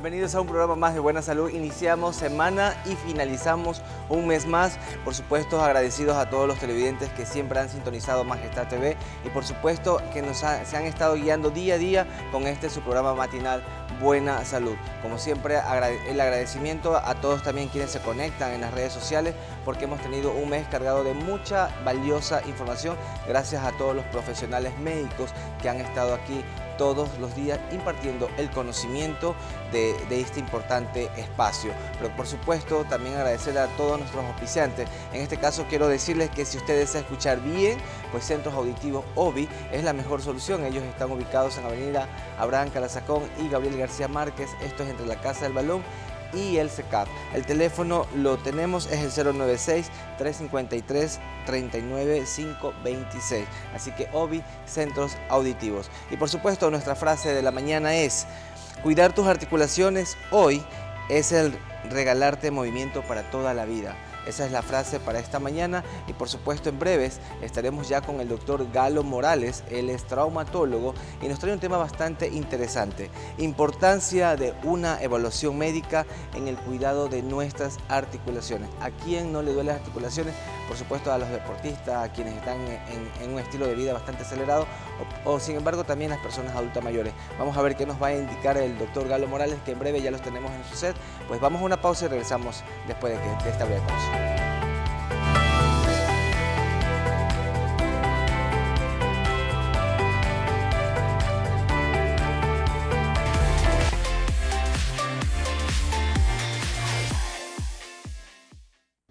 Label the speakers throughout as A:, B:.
A: Bienvenidos a un programa más de Buena Salud. Iniciamos semana y finalizamos un mes más. Por supuesto, agradecidos a todos los televidentes que siempre han sintonizado Majestad TV y por supuesto que se han estado guiando día a día con su programa matinal Buena Salud. Como siempre, el agradecimiento a todos también quienes se conectan en las redes sociales porque hemos tenido un mes cargado de mucha valiosa información gracias a todos los profesionales médicos que han estado aquí todos los días impartiendo el conocimiento de este importante espacio. Pero por supuesto también agradecer a todos nuestros auspiciantes. En este caso quiero decirles que si usted desea escuchar bien, pues Centros Auditivos OBI es la mejor solución. Ellos están ubicados en Avenida Abraham Calazacón y Gabriel García Márquez. Esto es entre la Casa del Balón y el CECAP. El teléfono lo tenemos, es el 096-353-39526. Así que OBI, Centros Auditivos. Y por supuesto nuestra frase de la mañana es: cuidar tus articulaciones hoy es el regalarte movimiento para toda la vida. Esa es la frase para esta mañana y por supuesto en breves estaremos ya con el doctor Galo Morales. Él es traumatólogo y nos trae un tema bastante interesante: importancia de una evaluación médica en el cuidado de nuestras articulaciones. ¿A quién no le duele las articulaciones? Por supuesto a los deportistas, a quienes están en un estilo de vida bastante acelerado o sin embargo también las personas adultas mayores. Vamos a ver qué nos va a indicar el doctor Galo Morales, que en breve ya los tenemos en su set. Pues vamos a una pausa y regresamos después de esta breve pausa.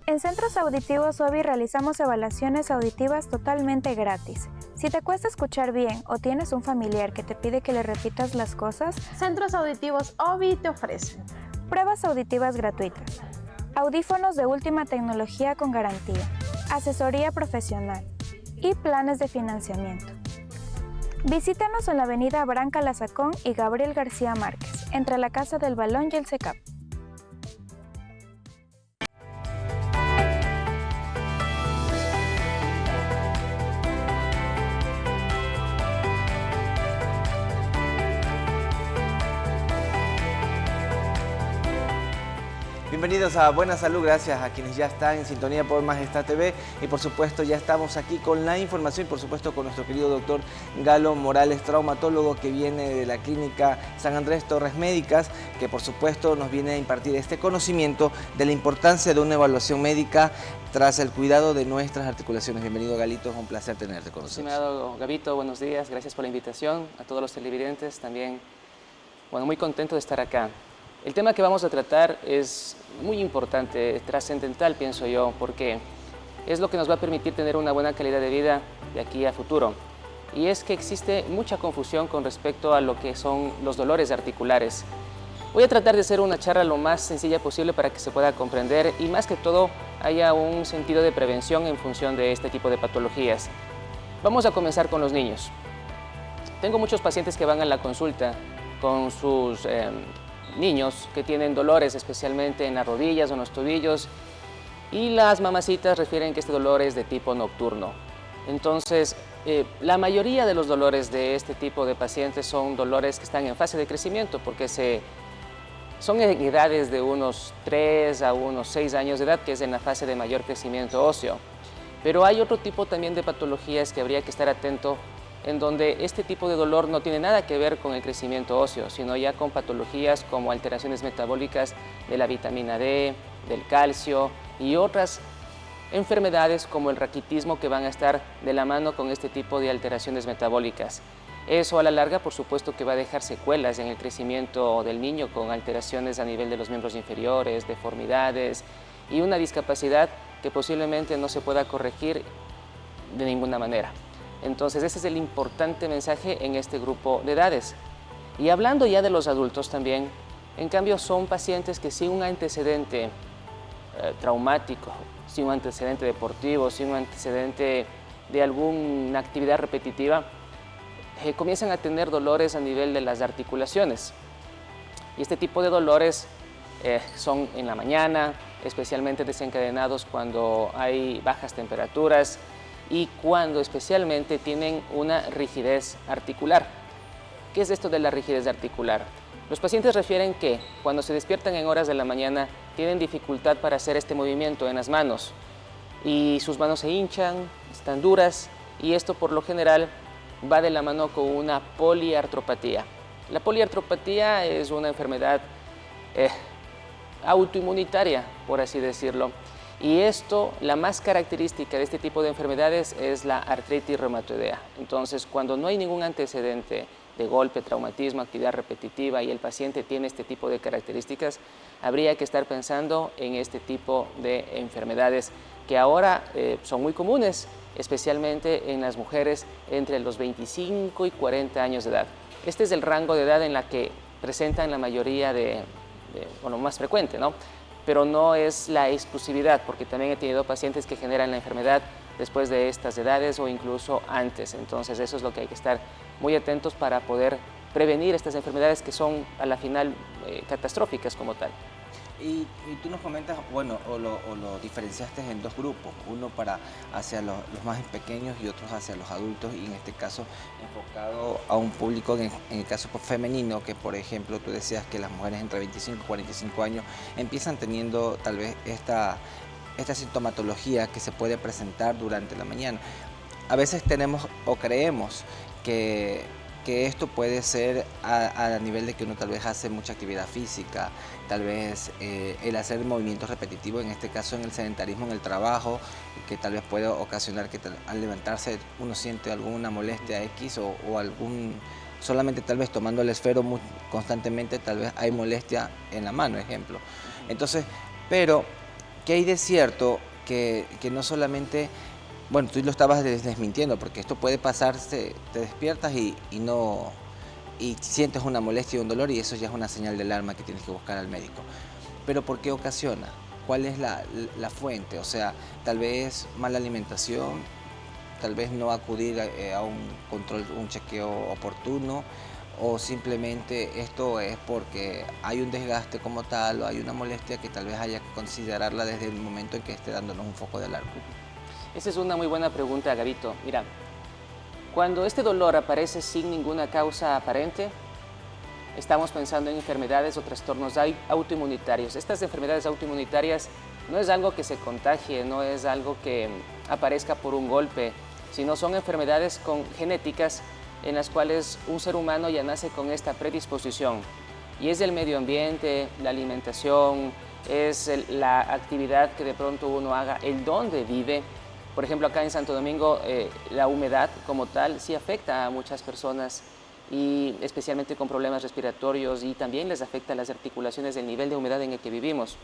B: En Centros Auditivos OBI realizamos evaluaciones auditivas totalmente gratis. Si te cuesta escuchar bien o tienes un familiar que te pide que le repitas las cosas,
C: Centros Auditivos OBI te ofrecen
B: pruebas auditivas gratuitas, audífonos de última tecnología con garantía, asesoría profesional y planes de financiamiento. Visítanos en la Avenida Abraham Calazacón y Gabriel García Márquez, entre la Casa del Balón y el CECAP.
A: Bienvenidos a Buena Salud, gracias a quienes ya están en sintonía por Majestad TV y por supuesto ya estamos aquí con la información y por supuesto con nuestro querido doctor Galo Morales, traumatólogo que viene de la clínica San Andrés Torres Médicas, que por supuesto nos viene a impartir este conocimiento de la importancia de una evaluación médica tras el cuidado de nuestras articulaciones. Bienvenido, Galito, es un placer tenerte con nosotros.
D: Estimado Gabito, buenos días, gracias por la invitación, a todos los televidentes también, bueno, muy contento de estar acá. El tema que vamos a tratar es muy importante, trascendental, pienso yo, porque es lo que nos va a permitir tener una buena calidad de vida de aquí a futuro. Y es que existe mucha confusión con respecto a lo que son los dolores articulares. Voy a tratar de hacer una charla lo más sencilla posible para que se pueda comprender y más que todo haya un sentido de prevención en función de este tipo de patologías. Vamos a comenzar con los niños. Tengo muchos pacientes que van a la consulta con sus niños que tienen dolores especialmente en las rodillas o en los tobillos y las mamacitas refieren que este dolor es de tipo nocturno. Entonces, la mayoría de los dolores de este tipo de pacientes son dolores que están en fase de crecimiento porque son en edades de unos 3 a unos 6 años de edad, que es en la fase de mayor crecimiento óseo. Pero hay otro tipo también de patologías que habría que estar atento en donde este tipo de dolor no tiene nada que ver con el crecimiento óseo, sino ya con patologías como alteraciones metabólicas de la vitamina D, del calcio y otras enfermedades como el raquitismo que van a estar de la mano con este tipo de alteraciones metabólicas. Eso a la larga, por supuesto, que va a dejar secuelas en el crecimiento del niño con alteraciones a nivel de los miembros inferiores, deformidades y una discapacidad que posiblemente no se pueda corregir de ninguna manera. Entonces ese es el importante mensaje en este grupo de edades. Y hablando ya de los adultos también, en cambio son pacientes que sin un antecedente traumático, sin un antecedente deportivo, sin un antecedente de alguna actividad repetitiva, comienzan a tener dolores a nivel de las articulaciones. Y este tipo de dolores son en la mañana, especialmente desencadenados cuando hay bajas temperaturas, y cuando especialmente tienen una rigidez articular. ¿Qué es esto de la rigidez articular? Los pacientes refieren que cuando se despiertan en horas de la mañana tienen dificultad para hacer este movimiento en las manos y sus manos se hinchan, están duras y esto por lo general va de la mano con una poliartropatía. La poliartropatía es una enfermedad autoinmunitaria, por así decirlo. Y esto, la más característica de este tipo de enfermedades es la artritis reumatoidea. Entonces, cuando no hay ningún antecedente de golpe, traumatismo, actividad repetitiva y el paciente tiene este tipo de características, habría que estar pensando en este tipo de enfermedades que ahora son muy comunes, especialmente en las mujeres entre los 25 y 40 años de edad. Este es el rango de edad en la que presentan la mayoría bueno, más frecuente, ¿no? Pero no es la exclusividad, porque también he tenido pacientes que generan la enfermedad después de estas edades o incluso antes. Entonces eso es lo que hay que estar muy atentos para poder prevenir estas enfermedades que son a la final catastróficas como tal.
A: Y tú nos comentas, bueno, o lo diferenciaste en dos grupos, uno hacia los más pequeños y otros hacia los adultos, y en este caso enfocado a un público, en el caso femenino, que por ejemplo tú decías que las mujeres entre 25 y 45 años empiezan teniendo tal vez esta sintomatología que se puede presentar durante la mañana. A veces tenemos o creemos que esto puede ser a nivel de que uno tal vez hace mucha actividad física, tal vez el hacer movimientos repetitivos, en este caso en el sedentarismo, en el trabajo, que tal vez puede ocasionar que al levantarse uno siente alguna molestia X o solamente tal vez tomando el esfero constantemente, tal vez hay molestia en la mano, ejemplo. Entonces, pero, ¿qué hay de cierto que no solamente... Bueno, tú lo estabas desmintiendo, porque esto puede pasarse, te despiertas y sientes una molestia y un dolor, y eso ya es una señal de alarma que tienes que buscar al médico. Pero ¿por qué ocasiona? ¿Cuál es la fuente? O sea, tal vez mala alimentación, tal vez no acudir a un control, un chequeo oportuno, o simplemente esto es porque hay un desgaste como tal o hay una molestia que tal vez haya que considerarla desde el momento en que esté dándonos un foco de alarma.
D: Esa es una muy buena pregunta, Gabito. Mira, cuando este dolor aparece sin ninguna causa aparente, estamos pensando en enfermedades o trastornos autoinmunitarios. Estas enfermedades autoinmunitarias no es algo que se contagie, no es algo que aparezca por un golpe, sino son enfermedades genéticas en las cuales un ser humano ya nace con esta predisposición. Y es el medio ambiente, la alimentación, es la actividad que de pronto uno haga, el dónde vive. Por ejemplo, acá en Santo Domingo, la humedad como tal sí afecta a muchas personas, y especialmente con problemas respiratorios, y también les afecta a las articulaciones del nivel de humedad en el que vivimos.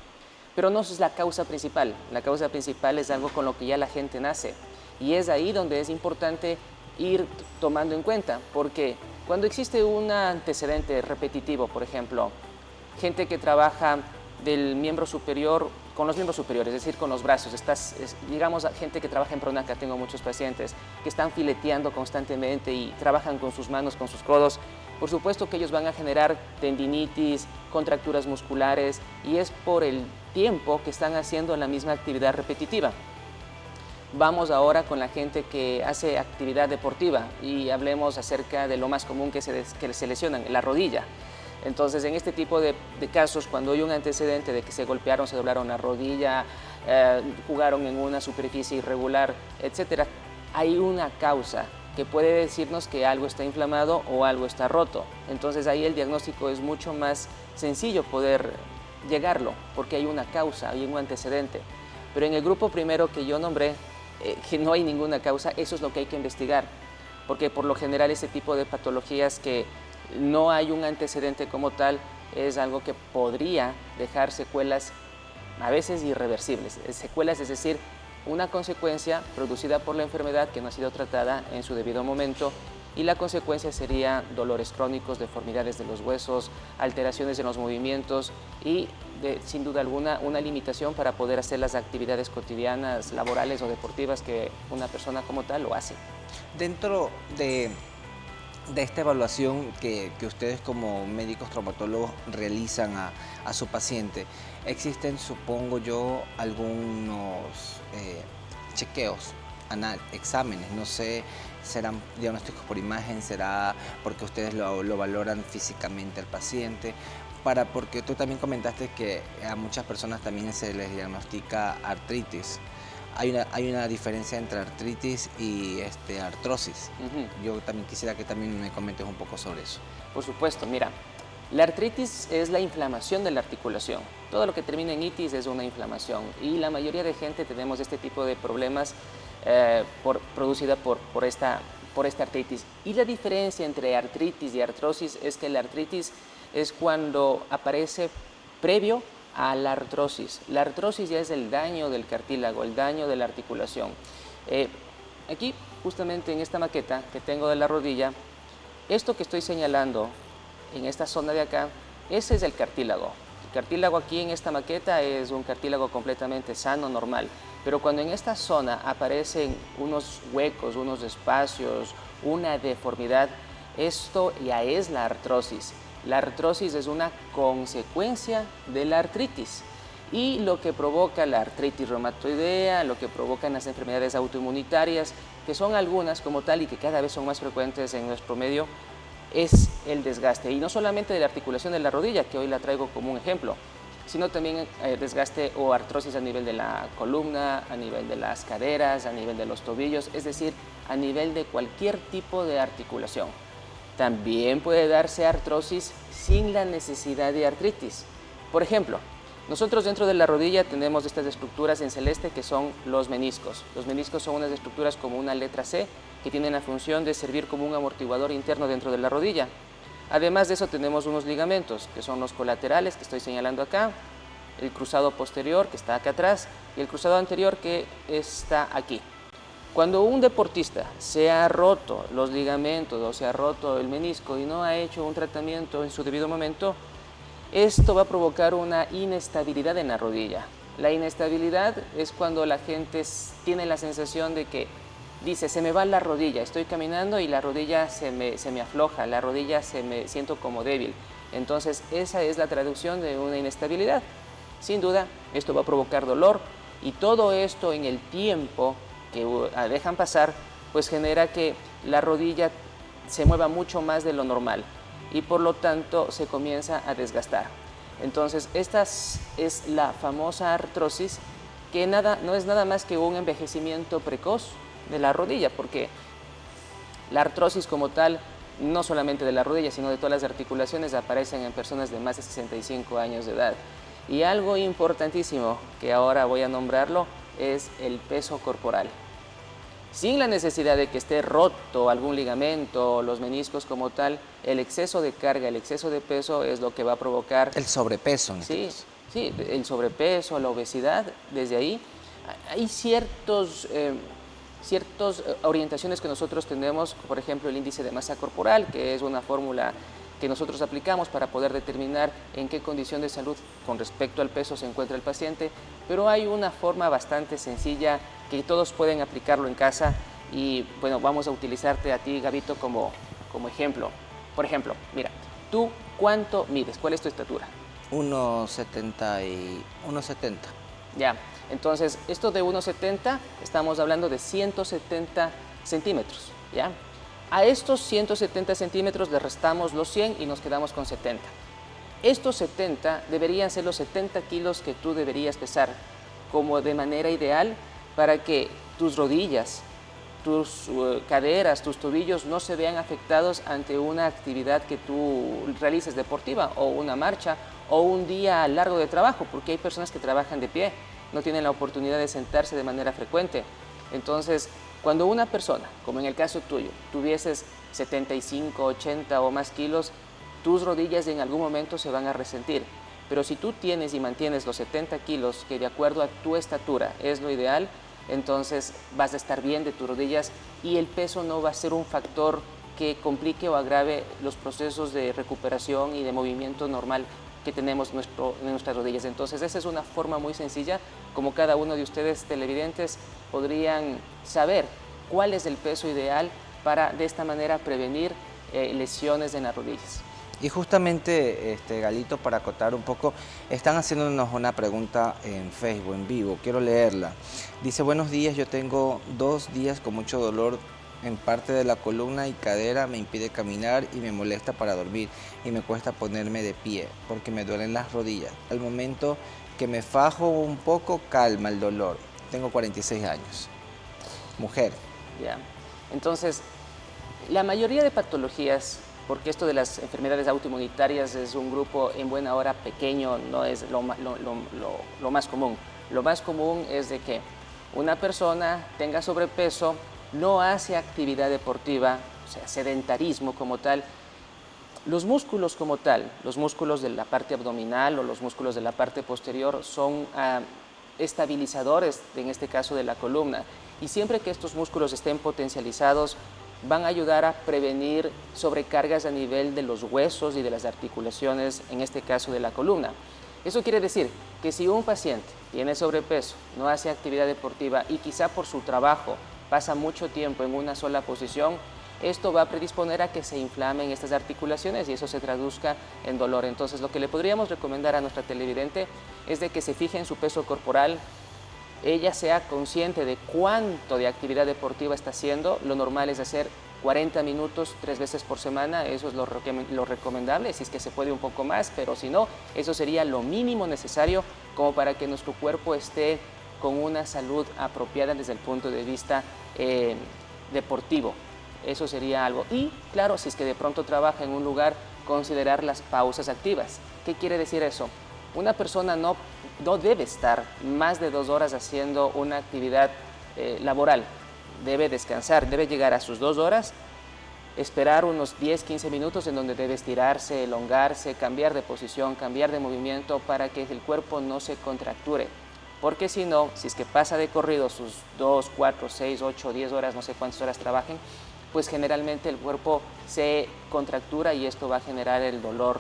D: Pero no es la causa principal. La causa principal es algo con lo que ya la gente nace, y es ahí donde es importante ir tomando en cuenta, porque cuando existe un antecedente repetitivo, por ejemplo, gente que trabaja del miembro superior con los miembros superiores, es decir, con los brazos, digamos, gente que trabaja en pronaca, tengo muchos pacientes que están fileteando constantemente y trabajan con sus manos, con sus codos. Por supuesto que ellos van a generar tendinitis, contracturas musculares, y es por el tiempo que están haciendo la misma actividad repetitiva. Vamos ahora con la gente que hace actividad deportiva y hablemos acerca de lo más común que se lesionan, la rodilla. Entonces, en este tipo de casos, cuando hay un antecedente de que se golpearon, se doblaron la rodilla, jugaron en una superficie irregular, etc., hay una causa que puede decirnos que algo está inflamado o algo está roto. Entonces, ahí el diagnóstico es mucho más sencillo poder llegarlo, porque hay una causa, hay un antecedente. Pero en el grupo primero que yo nombré, que no hay ninguna causa, eso es lo que hay que investigar, porque por lo general ese tipo de patologías que no hay un antecedente como tal, es algo que podría dejar secuelas a veces irreversibles. Secuelas, es decir, una consecuencia producida por la enfermedad que no ha sido tratada en su debido momento, y la consecuencia sería dolores crónicos, deformidades de los huesos, alteraciones en los movimientos y, sin duda alguna, una limitación para poder hacer las actividades cotidianas, laborales o deportivas que una persona como tal lo hace.
A: Dentro de esta evaluación que ustedes como médicos traumatólogos realizan a su paciente, existen, supongo yo, algunos chequeos exámenes, no sé, serán diagnósticos por imagen, será porque ustedes lo valoran físicamente al paciente, porque tú también comentaste que a muchas personas también se les diagnostica artritis. Hay una diferencia entre artritis y artrosis. Yo también quisiera que también me comentes un poco sobre eso.
D: Por supuesto, mira, la artritis es la inflamación de la articulación. Todo lo que termina en itis es una inflamación y la mayoría de gente tenemos este tipo de problemas producida por esta artritis. Y la diferencia entre artritis y artrosis es que la artritis es cuando aparece previo a la artrosis. La artrosis ya es el daño del cartílago, el daño de la articulación. Aquí, justamente en esta maqueta que tengo de la rodilla, esto que estoy señalando en esta zona de acá, ese es el cartílago. El cartílago aquí en esta maqueta es un cartílago completamente sano, normal. Pero cuando en esta zona aparecen unos huecos, unos espacios, una deformidad, esto ya es la artrosis. La artrosis es una consecuencia de la artritis y lo que provoca la artritis reumatoidea, lo que provocan las enfermedades autoinmunitarias, que son algunas como tal y que cada vez son más frecuentes en nuestro medio, es el desgaste. Y no solamente de la articulación de la rodilla, que hoy la traigo como un ejemplo, sino también desgaste o artrosis a nivel de la columna, a nivel de las caderas, a nivel de los tobillos, es decir, a nivel de cualquier tipo de articulación. También puede darse artrosis sin la necesidad de artritis. Por ejemplo, nosotros dentro de la rodilla tenemos estas estructuras en celeste que son los meniscos. Los meniscos son unas estructuras como una letra C que tienen la función de servir como un amortiguador interno dentro de la rodilla. Además de eso tenemos unos ligamentos que son los colaterales que estoy señalando acá, el cruzado posterior que está acá atrás y el cruzado anterior que está aquí. Cuando un deportista se ha roto los ligamentos o se ha roto el menisco y no ha hecho un tratamiento en su debido momento, esto va a provocar una inestabilidad en la rodilla. La inestabilidad es cuando la gente tiene la sensación de que dice, se me va la rodilla, estoy caminando y la rodilla se me afloja, la rodilla siento como débil. Entonces esa es la traducción de una inestabilidad. Sin duda, esto va a provocar dolor y todo esto en el tiempo que dejan pasar, pues genera que la rodilla se mueva mucho más de lo normal y por lo tanto se comienza a desgastar. Entonces esta es la famosa artrosis que no es nada más que un envejecimiento precoz de la rodilla, porque la artrosis como tal, no solamente de la rodilla, sino de todas las articulaciones, aparecen en personas de más de 65 años de edad. Y algo importantísimo que ahora voy a nombrarlo es el peso corporal. Sin la necesidad de que esté roto algún ligamento o los meniscos como tal, el exceso de carga, el exceso de peso es lo que va a provocar...
A: El sobrepeso.
D: Sí, el sobrepeso, la obesidad, desde ahí. Hay ciertas orientaciones que nosotros tenemos, por ejemplo el índice de masa corporal, que es una fórmula que nosotros aplicamos para poder determinar en qué condición de salud con respecto al peso se encuentra el paciente, pero hay una forma bastante sencilla que todos pueden aplicarlo en casa y bueno, vamos a utilizarte a ti, Gabito, como ejemplo. Por ejemplo, mira, ¿tú cuánto mides? ¿Cuál es tu estatura?
A: 1,70.
D: Ya, entonces esto de 1,70 estamos hablando de 170 centímetros, ¿ya? A estos 170 centímetros le restamos los 100 y nos quedamos con 70. Estos 70 deberían ser los 70 kilos que tú deberías pesar como de manera ideal para que tus rodillas, tus caderas, tus tobillos no se vean afectados ante una actividad que tú realices deportiva o una marcha o un día largo de trabajo, porque hay personas que trabajan de pie, no tienen la oportunidad de sentarse de manera frecuente. Entonces, cuando una persona, como en el caso tuyo, tuvieses 75, 80 o más kilos, tus rodillas en algún momento se van a resentir. Pero si tú tienes y mantienes los 70 kilos, que de acuerdo a tu estatura es lo ideal, entonces vas a estar bien de tus rodillas y el peso no va a ser un factor que complique o agrave los procesos de recuperación y de movimiento normal que tenemos en nuestras rodillas. Entonces esa es una forma muy sencilla como cada uno de ustedes televidentes podrían saber cuál es el peso ideal para de esta manera prevenir lesiones en las rodillas.
A: Y justamente, Galito, para acotar un poco, están haciéndonos una pregunta en Facebook, en vivo. Quiero leerla. Dice, buenos días, yo tengo 2 días con mucho dolor en parte de la columna y cadera, me impide caminar y me molesta para dormir y me cuesta ponerme de pie porque me duelen las rodillas. Al momento que me fajo un poco, calma el dolor. Tengo 46 años. Mujer.
D: Ya. Entonces, la mayoría de patologías, porque esto de las enfermedades autoinmunitarias es un grupo en buena hora pequeño, no es lo más común. Lo más común es de que una persona tenga sobrepeso, no hace actividad deportiva, o sea, sedentarismo como tal. Los músculos como tal, los músculos de la parte abdominal o los músculos de la parte posterior son estabilizadores, en este caso de la columna. Y siempre que estos músculos estén potencializados, van a ayudar a prevenir sobrecargas a nivel de los huesos y de las articulaciones, en este caso de la columna. Eso quiere decir que si un paciente tiene sobrepeso, no hace actividad deportiva y quizá por su trabajo pasa mucho tiempo en una sola posición, esto va a predisponer a que se inflamen estas articulaciones y eso se traduzca en dolor. Entonces, lo que le podríamos recomendar a nuestra televidente es de que se fije en su peso corporal, ella sea consciente de cuánto de actividad deportiva está haciendo. Lo normal es hacer 40 minutos 3 veces por semana, eso es lo recomendable, si es que se puede un poco más, pero si no, eso sería lo mínimo necesario como para que nuestro cuerpo esté con una salud apropiada desde el punto de vista deportivo. Eso sería algo. Y claro, si es que de pronto trabaja en un lugar, considerar las pausas activas. ¿Qué quiere decir eso? Una persona no debe estar más de 2 horas haciendo una actividad laboral. Debe descansar, debe llegar a sus 2 horas, esperar unos 10-15 minutos en donde debe estirarse, elongarse, cambiar de posición, cambiar de movimiento para que el cuerpo no se contracture. Porque si no, si es que pasa de corrido sus 2, 4, 6, 8, 10 horas, no sé cuántas horas trabajen, pues generalmente el cuerpo se contractura y esto va a generar el dolor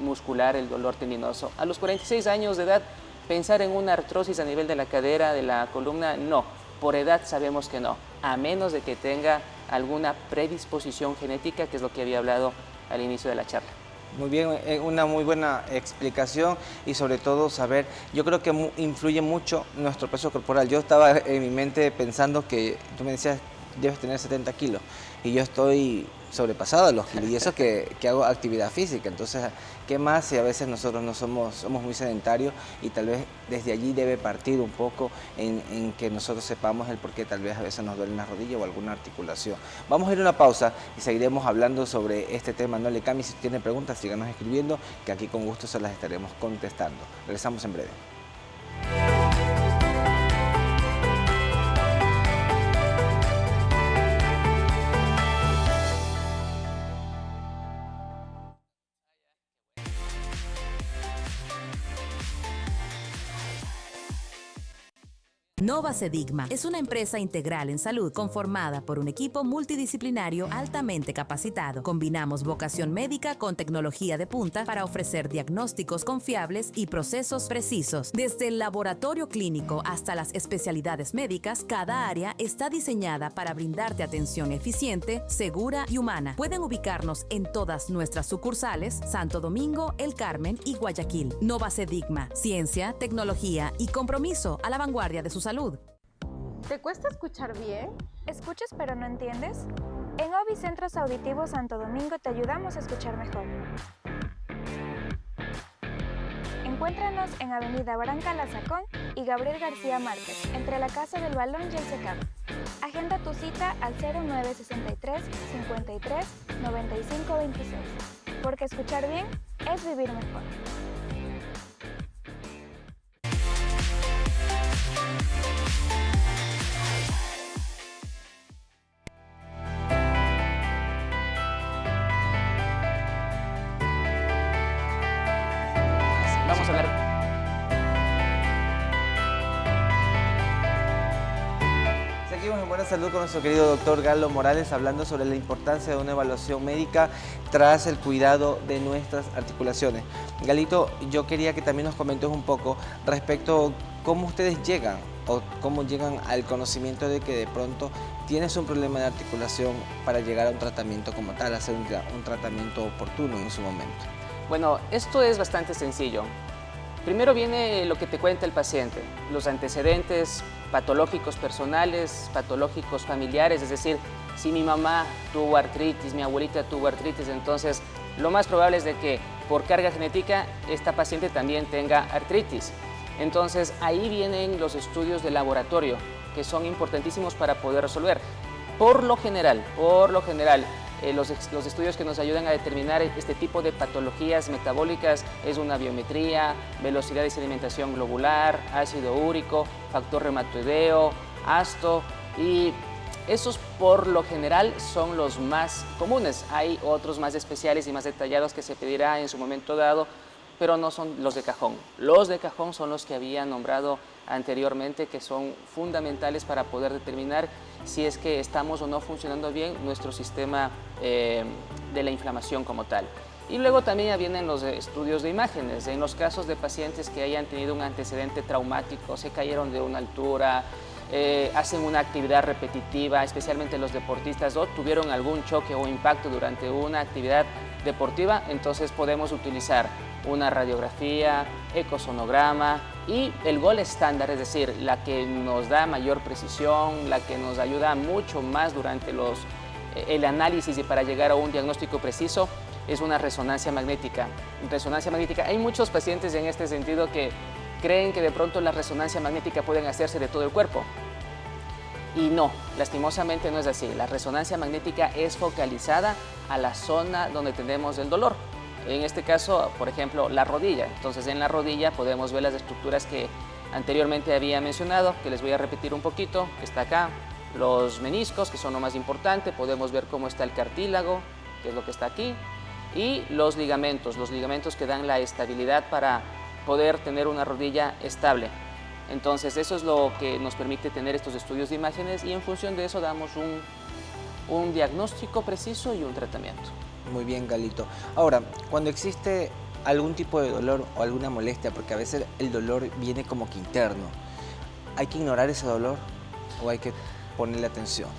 D: muscular, el dolor tendinoso. A los 46 años de edad, pensar en una artrosis a nivel de la cadera, de la columna, no. Por edad sabemos que no, a menos de que tenga alguna predisposición genética, que es lo que había hablado al inicio de la charla.
A: Muy bien, una muy buena explicación y sobre todo saber, yo creo que influye mucho nuestro peso corporal. Yo estaba en mi mente pensando que tú me decías, debes tener 70 kilos y yo estoy sobrepasado a los kilos y eso que hago actividad física. Entonces, ¿qué más si a veces nosotros no somos muy sedentarios? Y tal vez desde allí debe partir un poco en que nosotros sepamos el por qué tal vez a veces nos duele la rodilla o alguna articulación. Vamos a ir a una pausa y seguiremos hablando sobre este tema. No le cambie, si tiene preguntas, síganos escribiendo, que aquí con gusto se las estaremos contestando. Regresamos en breve.
E: Novacedigma es una empresa integral en salud conformada por un equipo multidisciplinario altamente capacitado. Combinamos vocación médica con tecnología de punta para ofrecer diagnósticos confiables y procesos precisos. Desde el laboratorio clínico hasta las especialidades médicas, cada área está diseñada para brindarte atención eficiente, segura y humana. Pueden ubicarnos en todas nuestras sucursales: Santo Domingo, El Carmen y Guayaquil. Novacedigma, ciencia, tecnología y compromiso a la vanguardia de su salud.
C: ¿Te cuesta escuchar bien?
B: ¿Escuchas pero no entiendes? En OBI Centros Auditivos Santo Domingo te ayudamos a escuchar mejor. Encuéntranos en Avenida Branca Lazacón y Gabriel García Márquez, entre la Casa del Balón y el SECAP. Agenda tu cita al 0963 53 95 26, porque escuchar bien es vivir mejor.
D: Vamos a hablar.
A: Seguimos en Buena Salud con nuestro querido doctor Galo Morales, hablando sobre la importancia de una evaluación médica tras el cuidado de nuestras articulaciones. Galito, yo quería que también nos comentes un poco respecto a cómo ustedes llegan o cómo llegan al conocimiento de que de pronto tienes un problema de articulación para llegar a un tratamiento como tal, hacer un tratamiento oportuno en su momento?
D: Bueno, esto es bastante sencillo. Primero viene lo que te cuenta el paciente, los antecedentes patológicos personales, patológicos familiares, es decir, si mi mamá tuvo artritis, mi abuelita tuvo artritis, entonces lo más probable es de que por carga genética esta paciente también tenga artritis. Entonces ahí vienen los estudios de laboratorio que son importantísimos para poder resolver. Por lo general, los estudios que nos ayudan a determinar este tipo de patologías metabólicas es una biometría, velocidad de sedimentación globular, ácido úrico, factor reumatoideo, ASTO, y esos por lo general son los más comunes. Hay otros más especiales y más detallados que se pedirá en su momento dado, pero no son los de cajón. Los de cajón son los que había nombrado anteriormente, que son fundamentales para poder determinar si es que estamos o no funcionando bien nuestro sistema de la inflamación como tal. Y luego también vienen los estudios de imágenes. En los casos de pacientes que hayan tenido un antecedente traumático, se cayeron de una altura, hacen una actividad repetitiva, especialmente los deportistas, o tuvieron algún choque o impacto durante una actividad deportiva, entonces podemos utilizar una radiografía, ecosonograma y el gol estándar, es decir, la que nos da mayor precisión, la que nos ayuda mucho más durante el análisis y para llegar a un diagnóstico preciso, es una resonancia magnética. Resonancia magnética, hay muchos pacientes en este sentido que creen que de pronto la resonancia magnética pueden hacerse de todo el cuerpo. Y no, lastimosamente no es así. La resonancia magnética es focalizada a la zona donde tenemos el dolor. En este caso, por ejemplo, la rodilla. Entonces, en la rodilla podemos ver las estructuras que anteriormente había mencionado, que les voy a repetir un poquito, que está acá. Los meniscos, que son lo más importante, podemos ver cómo está el cartílago, que es lo que está aquí, y los ligamentos que dan la estabilidad para poder tener una rodilla estable. Entonces, eso es lo que nos permite tener estos estudios de imágenes y en función de eso damos un diagnóstico preciso y un tratamiento.
A: Muy bien, Galito. Ahora, cuando existe algún tipo de dolor o alguna molestia, porque a veces el dolor viene como que interno, ¿hay que ignorar ese dolor o hay que ponerle atención?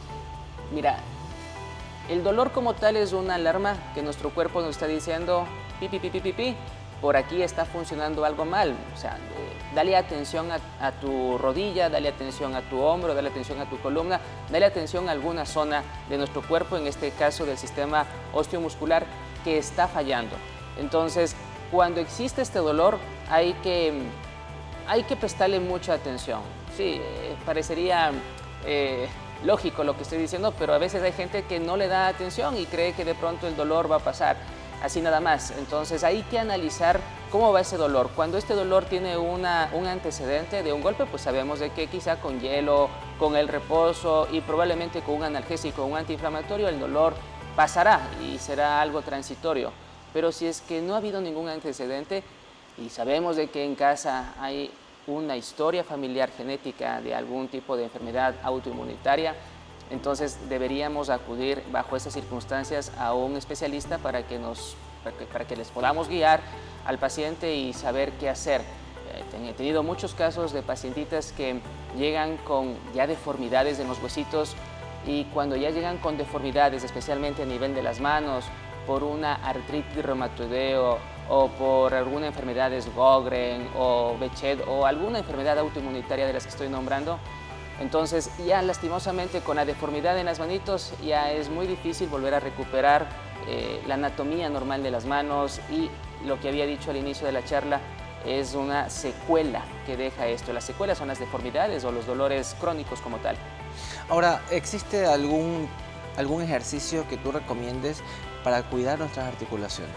D: Mira, el dolor como tal es una alarma que nuestro cuerpo nos está diciendo, pi, pi, pi, pi, pi, pi, por aquí está funcionando algo mal. O sea, dale atención a tu rodilla, dale atención a tu hombro, dale atención a tu columna, dale atención a alguna zona de nuestro cuerpo, en este caso del sistema osteomuscular, que está fallando. Entonces, cuando existe este dolor, hay que prestarle mucha atención. Sí, parecería lógico lo que estoy diciendo, pero a veces hay gente que no le da atención y cree que de pronto el dolor va a pasar así nada más. Entonces hay que analizar cómo va ese dolor. Cuando este dolor tiene un antecedente de un golpe, pues sabemos de que quizá con hielo, con el reposo y probablemente con un analgésico, un antiinflamatorio, el dolor pasará y será algo transitorio. Pero si es que no ha habido ningún antecedente y sabemos de que en casa hay una historia familiar genética de algún tipo de enfermedad autoinmunitaria, entonces deberíamos acudir bajo esas circunstancias a un especialista para que les podamos guiar al paciente y saber qué hacer. He tenido muchos casos de pacientitas que llegan con ya deformidades en los huesitos y cuando ya llegan con deformidades, especialmente a nivel de las manos, por una artritis reumatoideo o por alguna enfermedad de Sjögren o Behçet o alguna enfermedad autoinmunitaria de las que estoy nombrando, entonces ya lastimosamente con la deformidad en las manitos ya es muy difícil volver a recuperar la anatomía normal de las manos y lo que había dicho al inicio de la charla es una secuela que deja esto. Las secuelas son las deformidades o los dolores crónicos como tal.
A: Ahora, ¿existe algún ejercicio que tú recomiendes para cuidar nuestras articulaciones?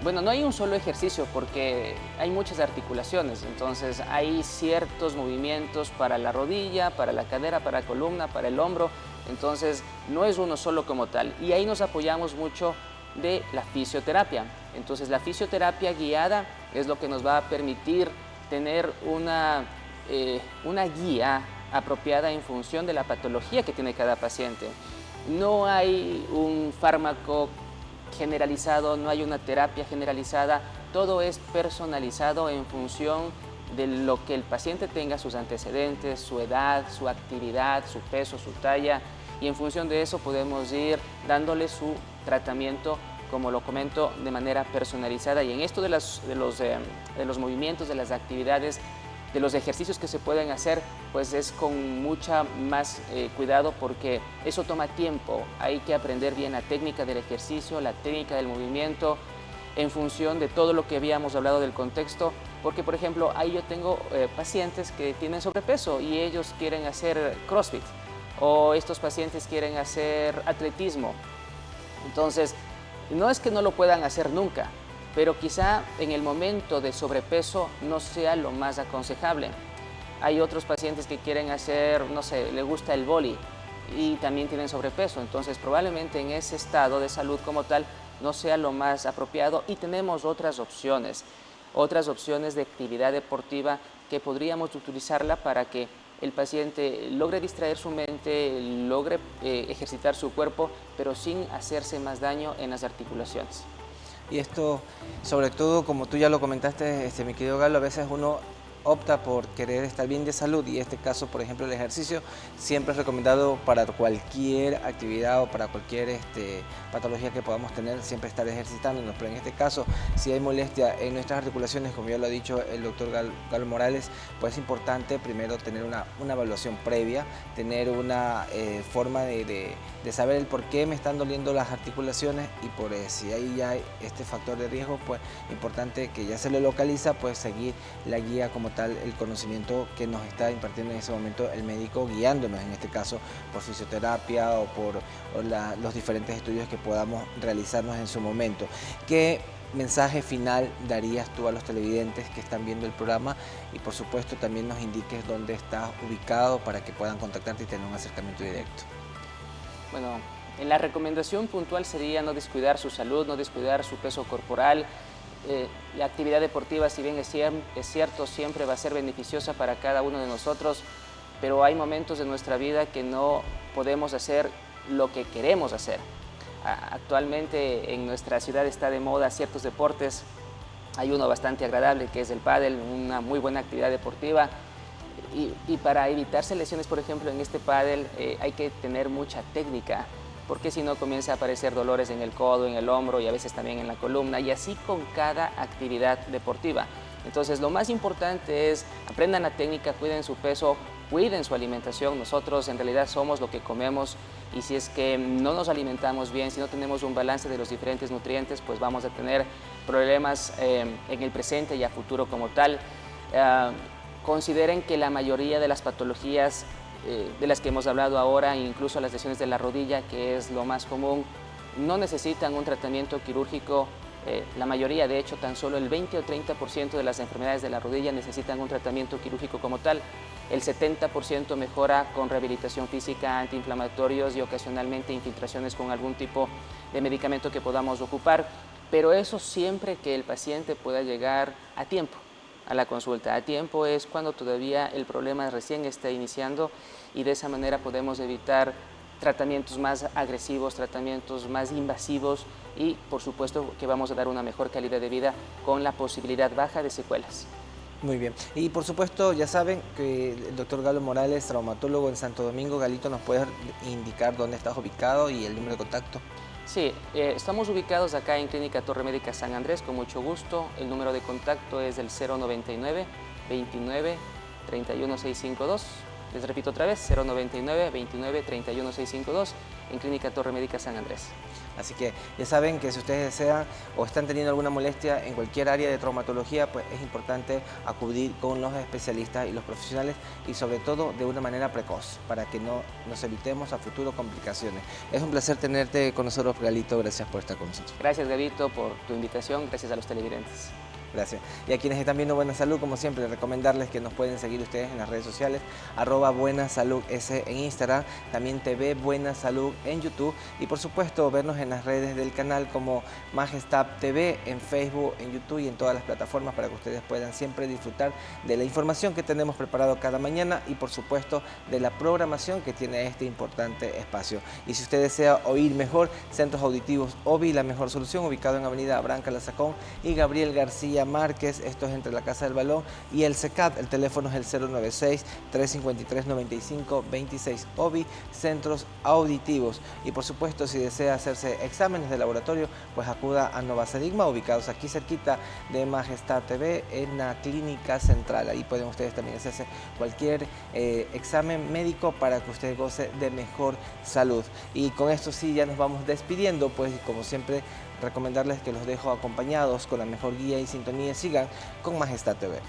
D: Bueno, no hay un solo ejercicio porque hay muchas articulaciones, entonces hay ciertos movimientos para la rodilla, para la cadera, para la columna, para el hombro, entonces no es uno solo como tal. Y ahí nos apoyamos mucho de la fisioterapia. Entonces la fisioterapia guiada es lo que nos va a permitir tener una guía apropiada en función de la patología que tiene cada paciente. No hay un fármaco generalizado, no hay una terapia generalizada, todo es personalizado en función de lo que el paciente tenga, sus antecedentes, su edad, su actividad, su peso, su talla, y en función de eso podemos ir dándole su tratamiento, como lo comento, de manera personalizada. Y en esto de los movimientos, de las actividades, de los ejercicios que se pueden hacer, pues es con mucha más cuidado, porque eso toma tiempo. Hay que aprender bien la técnica del ejercicio, la técnica del movimiento, en función de todo lo que habíamos hablado del contexto, porque por ejemplo, ahí yo tengo pacientes que tienen sobrepeso y ellos quieren hacer CrossFit, o estos pacientes quieren hacer atletismo. Entonces, no es que no lo puedan hacer nunca, pero quizá en el momento de sobrepeso no sea lo más aconsejable. Hay otros pacientes que quieren hacer, no sé, les gusta el vóley y también tienen sobrepeso, entonces probablemente en ese estado de salud como tal no sea lo más apropiado, y tenemos otras opciones de actividad deportiva que podríamos utilizarla para que el paciente logre distraer su mente, logre ejercitar su cuerpo, pero sin hacerse más daño en las articulaciones.
A: Y esto, sobre todo, como tú ya lo comentaste, mi querido Galo, a veces uno opta por querer estar bien de salud, y en este caso, por ejemplo, el ejercicio siempre es recomendado para cualquier actividad o para cualquier patología que podamos tener, siempre estar ejercitándonos. Pero en este caso, si hay molestia en nuestras articulaciones, como ya lo ha dicho el doctor Galo Morales, pues es importante primero tener una evaluación previa, tener una forma de saber el por qué me están doliendo las articulaciones, y por si ahí ya hay este factor de riesgo, pues importante que ya se lo localiza, pues seguir la guía como tal, el conocimiento que nos está impartiendo en ese momento el médico, guiándonos en este caso por fisioterapia o por los diferentes estudios que podamos realizarnos en su momento. ¿Qué mensaje final darías tú a los televidentes que están viendo el programa? Y por supuesto también nos indiques dónde estás ubicado para que puedan contactarte y tener un acercamiento directo.
D: Bueno, en la recomendación puntual sería no descuidar su salud, no descuidar su peso corporal. La actividad deportiva, si bien es cierto, siempre va a ser beneficiosa para cada uno de nosotros, pero hay momentos de nuestra vida que no podemos hacer lo que queremos hacer. Actualmente en nuestra ciudad está de moda ciertos deportes. Hay uno bastante agradable que es el pádel, una muy buena actividad deportiva. Y para evitarse lesiones, por ejemplo, en este pádel hay que tener mucha técnica, porque si no comienza a aparecer dolores en el codo, en el hombro y a veces también en la columna, y así con cada actividad deportiva. Entonces, lo más importante es aprendan la técnica, cuiden su peso, cuiden su alimentación. Nosotros en realidad somos lo que comemos, y si es que no nos alimentamos bien, si no tenemos un balance de los diferentes nutrientes, pues vamos a tener problemas en el presente y a futuro como tal. Consideren que la mayoría de las patologías de las que hemos hablado ahora, incluso las lesiones de la rodilla, que es lo más común, no necesitan un tratamiento quirúrgico. La mayoría, de hecho, tan solo el 20 o 30% de las enfermedades de la rodilla necesitan un tratamiento quirúrgico como tal. El 70% mejora con rehabilitación física, antiinflamatorios y ocasionalmente infiltraciones con algún tipo de medicamento que podamos ocupar, pero eso siempre que el paciente pueda llegar a tiempo a la consulta. A tiempo es cuando todavía el problema recién está iniciando, y de esa manera podemos evitar tratamientos más agresivos, tratamientos más invasivos, y por supuesto que vamos a dar una mejor calidad de vida con la posibilidad baja de secuelas.
A: Muy bien. Y por supuesto, ya saben que el doctor Galo Morales, traumatólogo en Santo Domingo. Galito, ¿nos puedes indicar dónde estás ubicado y el número de contacto?
D: Sí, estamos ubicados acá en Clínica Torre Médica San Andrés, con mucho gusto. El número de contacto es el 099 29 31 652. Les repito otra vez, 099 29 31 652, en Clínica Torre Médica San Andrés.
A: Así que ya saben que si ustedes desean o están teniendo alguna molestia en cualquier área de traumatología, pues es importante acudir con los especialistas y los profesionales, y sobre todo de una manera precoz, para que no nos evitemos a futuro complicaciones. Es un placer tenerte con nosotros, Galito. Gracias por estar con nosotros.
D: Gracias, Gabito, por tu invitación. Gracias a los televidentes.
A: Gracias. Y a quienes están viendo Buena Salud, como siempre, recomendarles que nos pueden seguir ustedes en las redes sociales, @buenasaludS en Instagram, también TV Buena Salud en YouTube, y por supuesto vernos en las redes del canal como Majestab TV, en Facebook, en YouTube y en todas las plataformas, para que ustedes puedan siempre disfrutar de la información que tenemos preparado cada mañana, y por supuesto de la programación que tiene este importante espacio. Y si usted desea oír mejor, Centros Auditivos OBI, la mejor solución, ubicado en Avenida Abraham Calasacón y Gabriel García Villa Márquez, esto es entre la Casa del Balón y el CECAP. El teléfono es el 096-353-9526. OBI, Centros Auditivos. Y por supuesto, si desea hacerse exámenes de laboratorio, pues acuda a Nova Sedigma, ubicados aquí cerquita de Majestad TV, en la Clínica Central. Ahí pueden ustedes también hacerse cualquier examen médico para que usted goce de mejor salud. Y con esto sí, ya nos vamos despidiendo, pues como siempre, recomendarles que los dejo acompañados con la mejor guía y sintonía. Sigan con Majestad TV.